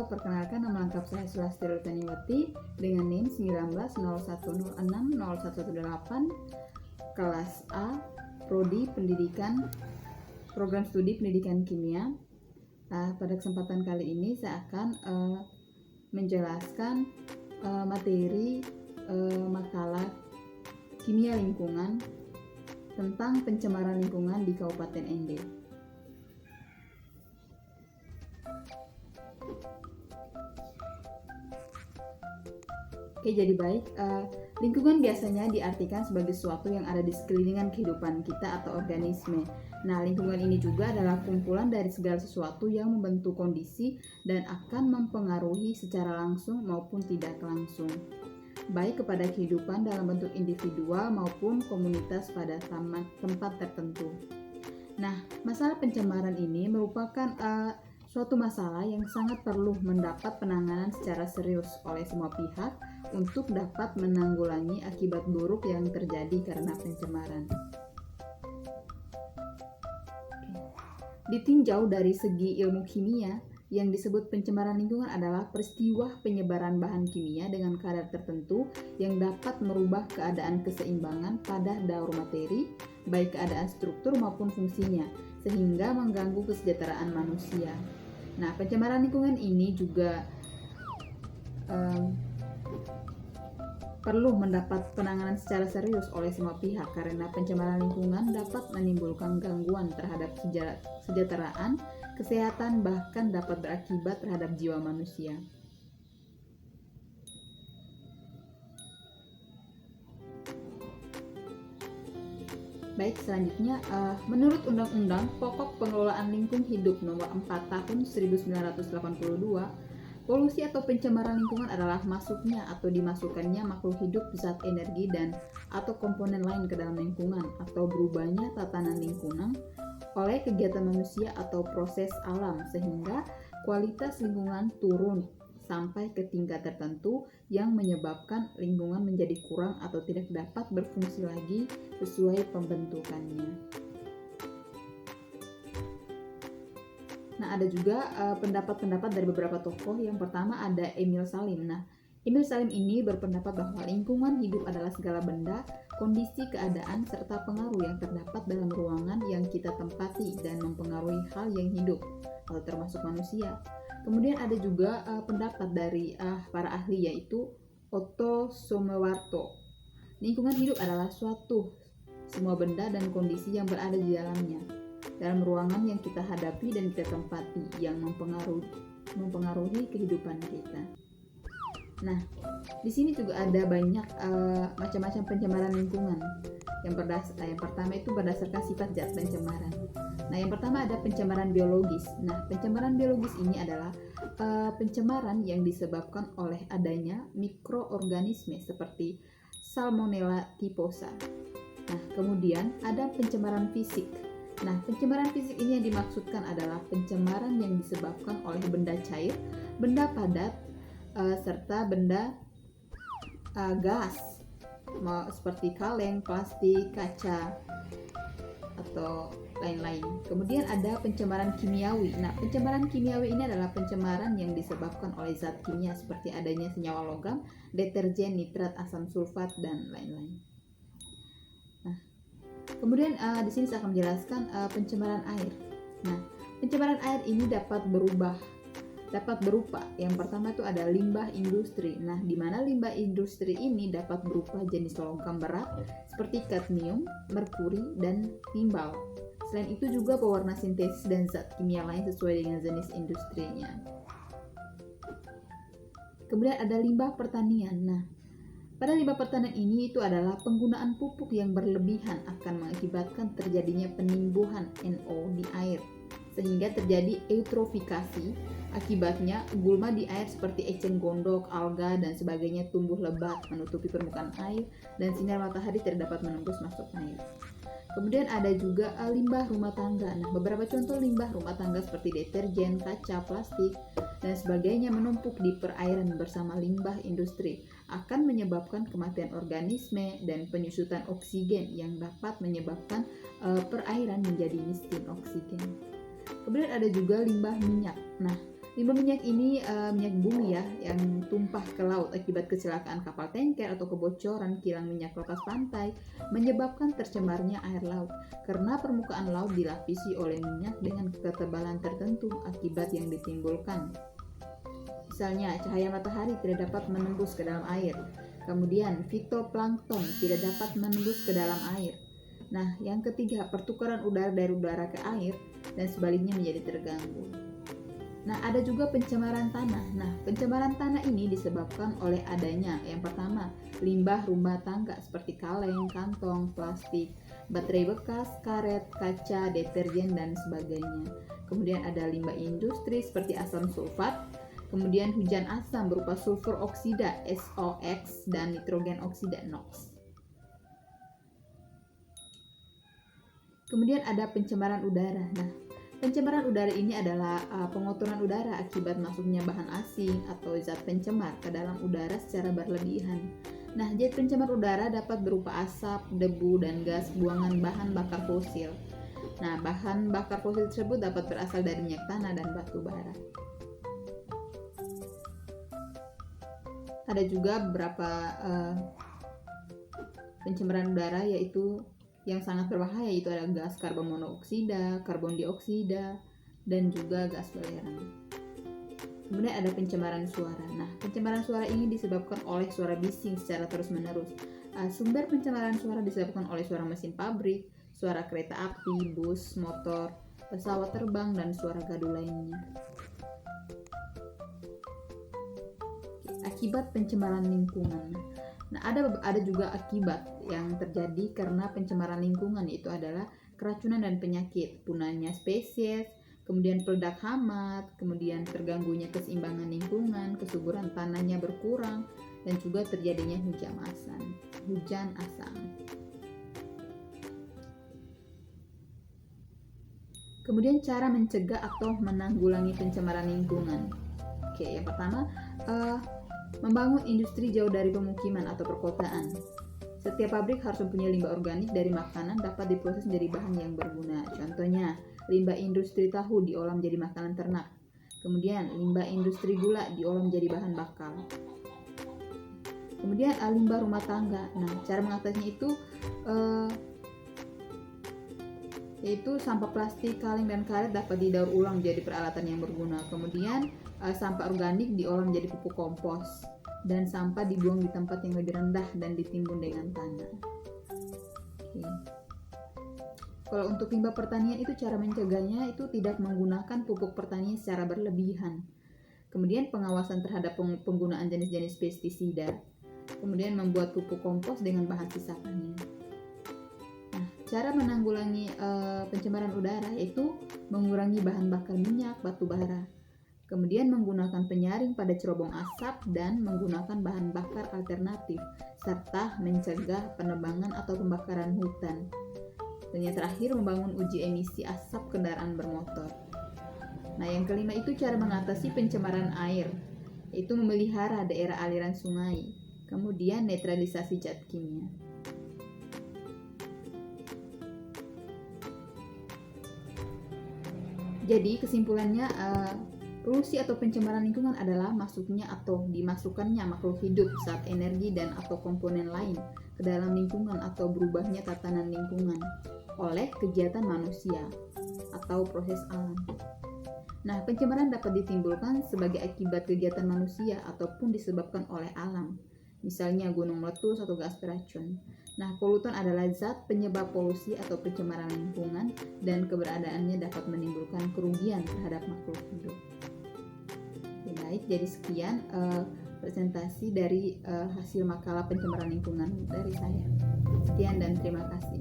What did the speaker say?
perkenalkan nama lengkap saya Sulastri Rutaniwati dengan NIM 1901060118 kelas A, Prodi Pendidikan, Program Studi Pendidikan Kimia. Pada kesempatan kali ini saya akan menjelaskan materi makalah kimia lingkungan tentang pencemaran lingkungan di Kabupaten Ende. Oke, jadi baik. Lingkungan biasanya diartikan sebagai sesuatu yang ada di sekeliling kehidupan kita atau organisme. Nah, lingkungan ini juga adalah kumpulan dari segala sesuatu yang membentuk kondisi dan akan mempengaruhi secara langsung maupun tidak langsung, baik kepada kehidupan dalam bentuk individual maupun komunitas pada tempat tertentu. Nah, masalah pencemaran ini merupakan suatu masalah yang sangat perlu mendapat penanganan secara serius oleh semua pihak untuk dapat menanggulangi akibat buruk yang terjadi karena pencemaran. Ditinjau dari segi ilmu kimia, yang disebut pencemaran lingkungan adalah peristiwa penyebaran bahan kimia dengan kadar tertentu yang dapat merubah keadaan keseimbangan pada daur materi, baik keadaan struktur maupun fungsinya, sehingga mengganggu kesejahteraan manusia. Nah, pencemaran lingkungan ini juga perlu mendapat penanganan secara serius oleh semua pihak karena pencemaran lingkungan dapat menimbulkan gangguan terhadap kesejahteraan, kesehatan, bahkan dapat berakibat terhadap jiwa manusia. Baik, selanjutnya menurut Undang-Undang Pokok Pengelolaan Lingkungan Hidup Nomor 4 Tahun 1982, polusi atau pencemaran lingkungan adalah masuknya atau dimasukkannya makhluk hidup, zat, energi, dan atau komponen lain ke dalam lingkungan atau berubahnya tatanan lingkungan oleh kegiatan manusia atau proses alam sehingga kualitas lingkungan turun sampai ke tingkat tertentu yang menyebabkan lingkungan menjadi kurang atau tidak dapat berfungsi lagi sesuai pembentukannya. Nah, ada juga pendapat-pendapat dari beberapa tokoh. Yang pertama ada Emil Salim. Nah, Emil Salim ini berpendapat bahwa lingkungan hidup adalah segala benda, kondisi, keadaan, serta pengaruh yang terdapat dalam ruangan yang kita tempati dan mempengaruhi hal yang hidup, atau termasuk manusia. Kemudian ada juga pendapat dari para ahli yaitu Otto Somowarto. Lingkungan hidup adalah semua benda dan kondisi yang berada di dalamnya, dalam ruangan yang kita hadapi dan kita tempati yang mempengaruhi kehidupan kita. Nah, di sini juga ada banyak macam-macam pencemaran lingkungan. Yang pertama itu berdasarkan sifat zat pencemaran. Nah, yang pertama ada pencemaran biologis. Nah, pencemaran biologis ini adalah pencemaran yang disebabkan oleh adanya mikroorganisme seperti Salmonella typhosa. Nah, kemudian ada pencemaran fisik. Nah, pencemaran fisik ini yang dimaksudkan adalah pencemaran yang disebabkan oleh benda cair, benda padat, serta benda gas seperti kaleng, plastik, kaca, atau lain-lain. Kemudian ada pencemaran kimiawi. Nah, pencemaran kimiawi ini adalah pencemaran yang disebabkan oleh zat kimia seperti adanya senyawa logam, deterjen, nitrat, asam sulfat, dan lain-lain. Nah, kemudian di sini saya akan menjelaskan pencemaran air. Nah, pencemaran air ini dapat berupa yang pertama itu ada limbah industri. Nah, di mana limbah industri ini dapat berupa jenis logam berat seperti kadmium, merkuri, dan timbal. Selain itu juga pewarna sintesis dan zat kimia lain sesuai dengan jenis industrinya. Kemudian ada limbah pertanian. Nah, pada limbah pertanian ini itu adalah penggunaan pupuk yang berlebihan akan mengakibatkan terjadinya penimbuhan NO di air sehingga terjadi eutrofikasi. Akibatnya gulma di air seperti eceng gondok, alga, dan sebagainya tumbuh lebat menutupi permukaan air dan sinar matahari tidak dapat menembus masuk air. Kemudian ada juga limbah rumah tangga. Nah, beberapa contoh limbah rumah tangga seperti deterjen, kaca, plastik, dan sebagainya menumpuk di perairan bersama limbah industri akan menyebabkan kematian organisme dan penyusutan oksigen yang dapat menyebabkan perairan menjadi miskin oksigen. Kemudian ada juga limbah minyak. Nah, Limbah minyak ini minyak bumi ya, yang tumpah ke laut akibat kecelakaan kapal tanker atau kebocoran kilang minyak lepas pantai, menyebabkan tercemarnya air laut karena permukaan laut dilapisi oleh minyak dengan ketebalan tertentu akibat yang ditimbulkan. Misalnya, cahaya matahari tidak dapat menembus ke dalam air. Kemudian, fitoplankton tidak dapat menembus ke dalam air. Nah, yang ketiga, pertukaran udara dari udara ke air dan sebaliknya menjadi terganggu. Nah, ada juga pencemaran tanah. Nah, pencemaran tanah ini disebabkan oleh adanya yang pertama, limbah rumah tangga seperti kaleng, kantong, plastik, baterai bekas, karet, kaca, deterjen, dan sebagainya. Kemudian ada limbah industri seperti asam sulfat, kemudian hujan asam berupa sulfur oksida SOX dan nitrogen oksida NOx. Kemudian ada pencemaran udara. Nah, pencemaran udara ini adalah pengotoran udara akibat masuknya bahan asing atau zat pencemar ke dalam udara secara berlebihan. Nah, zat pencemar udara dapat berupa asap, debu, dan gas buangan bahan bakar fosil. Nah, bahan bakar fosil tersebut dapat berasal dari minyak tanah dan batu bara. Ada juga beberapa pencemaran udara yaitu yang sangat berbahaya, yaitu ada gas karbon monoksida, karbon dioksida, dan juga gas belerang. Kemudian ada pencemaran suara. Nah, pencemaran suara ini disebabkan oleh suara bising secara terus-menerus. Sumber pencemaran suara disebabkan oleh suara mesin pabrik, suara kereta api, bus, motor, pesawat terbang, dan suara gaduh lainnya. Akibat pencemaran lingkungan. Nah, ada juga akibat yang terjadi karena pencemaran lingkungan, yaitu adalah keracunan dan penyakit, punahnya spesies, kemudian peledak hama, kemudian terganggunya keseimbangan lingkungan, kesuburan tanahnya berkurang, dan juga terjadinya hujan asam. Kemudian cara mencegah atau menanggulangi pencemaran lingkungan. Oke, yang pertama, membangun industri jauh dari pemukiman atau perkotaan. Setiap pabrik harus mempunyai limbah organik dari makanan dapat diproses menjadi bahan yang berguna. Contohnya, limbah industri tahu diolah menjadi makanan ternak. Kemudian, limbah industri gula diolah menjadi bahan bakar. Kemudian, limbah rumah tangga. Nah, cara mengatasinya itu yaitu sampah plastik, kaleng, dan karet dapat didaur ulang menjadi peralatan yang berguna. Kemudian, sampah organik diolah menjadi pupuk kompos, dan sampah dibuang di tempat yang lebih rendah dan ditimbun dengan tanah. Oke. Kalau untuk limbah pertanian itu cara mencegahnya itu tidak menggunakan pupuk pertanian secara berlebihan. Kemudian pengawasan terhadap penggunaan jenis-jenis pestisida. Kemudian membuat pupuk kompos dengan bahan sisa panen. Nah, cara menanggulangi pencemaran udara yaitu mengurangi bahan bakar minyak, batu bara. Kemudian menggunakan penyaring pada cerobong asap dan menggunakan bahan bakar alternatif, serta mencegah penebangan atau pembakaran hutan. Dan yang terakhir, membangun uji emisi asap kendaraan bermotor. Nah, yang kelima itu cara mengatasi pencemaran air, yaitu memelihara daerah aliran sungai, kemudian netralisasi zat kimia. Jadi kesimpulannya, polusi atau pencemaran lingkungan adalah masuknya atau dimasukkannya makhluk hidup saat energi dan atau komponen lain ke dalam lingkungan atau berubahnya tatanan lingkungan oleh kegiatan manusia atau proses alam. Nah, pencemaran dapat ditimbulkan sebagai akibat kegiatan manusia ataupun disebabkan oleh alam, misalnya gunung meletus atau gas beracun. Nah, polutan adalah zat penyebab polusi atau pencemaran lingkungan dan keberadaannya dapat menimbulkan kerugian terhadap makhluk hidup. Baik, jadi sekian presentasi dari hasil makalah pencemaran lingkungan dari saya. Sekian dan terima kasih.